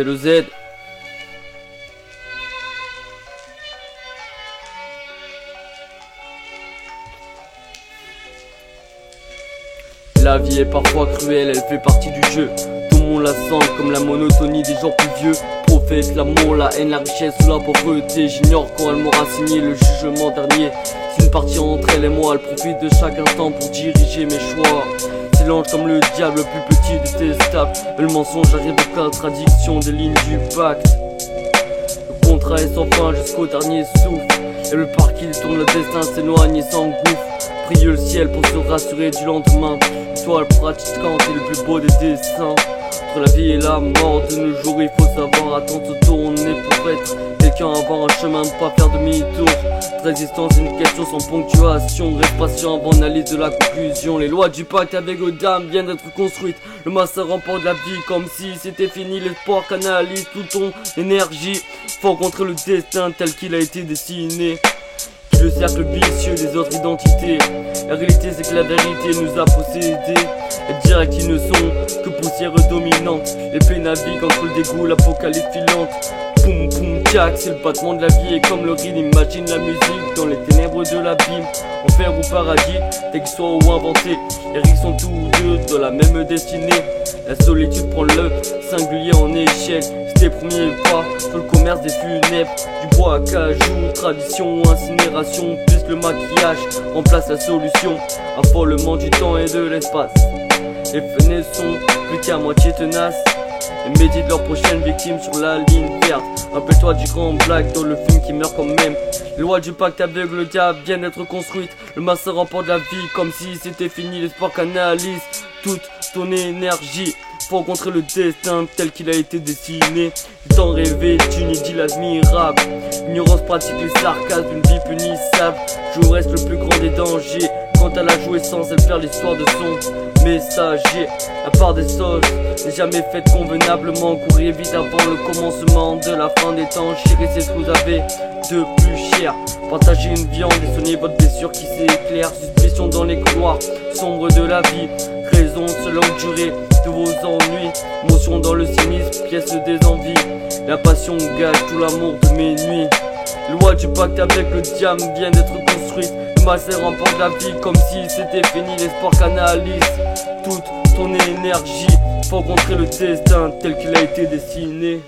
Z. La vie est parfois cruelle, elle fait partie du jeu. Tout le monde la sent comme la monotonie des jours plus vieux. Prophète, l'amour, la haine, la richesse ou la pauvreté. J'ignore quand elle m'aura signé le jugement dernier. C'est une partie entre elle et moi, elle profite de chaque instant pour diriger mes choix. C'est l'ange comme le diable, le plus petit, détestable. Mais le mensonge arrive aux contradictions des lignes du pacte. Le contrat est sans fin jusqu'au dernier souffle. Et le parc il tourne, le destin s'éloigne et s'engouffre. Priez le ciel pour se rassurer du lendemain. Toi le pratiquant et le plus beau des dessins. Entre la vie et la mort de nos jours, il faut savoir attendre se tourner pour être quelqu'un, avoir un chemin, ne pas faire demi-tour. Résistance est une question sans ponctuation. Reste patient avant l'analyse de la conclusion. Les lois du pacte avec Godam viennent d'être construites. Le massacre remporte la vie comme si c'était fini. L'espoir canalise toute ton énergie. Faut rencontrer le destin tel qu'il a été dessiné. Le cercle vicieux des autres identités. La réalité c'est que la vérité nous a possédés. Et dire qu'ils ne sont que poussière dominante. L'épée navigue entre le dégoût, l'apocalypse filante. Poum poum tchac, c'est le battement de la vie. Et comme le rythme, imagine la musique dans les ténèbres de l'abîme. Enfer ou paradis, texte soit ou inventé. Les risques sont tous deux dans la même destinée. La solitude prend le singulier en échec. Tes premiers pas sur le commerce des funèbres. Du bois à cajou, tradition ou incinération. Plus le maquillage remplace la solution. Affolement du temps et de l'espace. Les fenêtres sont plus qu'à moitié tenaces. Et méditent leurs prochaines victimes sur la ligne verte. Rappelle-toi du grand black dans le film qui meurt quand même. Les lois du pacte avec le diable viennent d'être construites. Le massacre remporte la vie comme si c'était fini. L'espoir canalise toute ton énergie. Faut rencontrer le destin tel qu'il a été dessiné. Tant rêvé d'une idylle admirable. L'ignorance pratique les sarcasmes d'une vie punissable. Je reste le plus grand des dangers. Quant à la jouissance, elle perd l'histoire de son messager. La part des sauces n'est jamais faite convenablement. Courez vite avant le commencement de la fin des temps. Chérissez ce que vous avez de plus cher. Partagez une viande et soignez votre blessure qui s'éclaire. Suspicion dans les couloirs sombres de la vie. Raison de longue durée de vos ennuis. Motion dans le cynisme, pièce des envies. La passion gâche tout l'amour de mes nuits. Loi du pacte avec le diable vient d'être construite. Le massacre remporte la vie comme si c'était fini. L'espoir canalise toute ton énergie. Faut rencontrer le destin tel qu'il a été dessiné.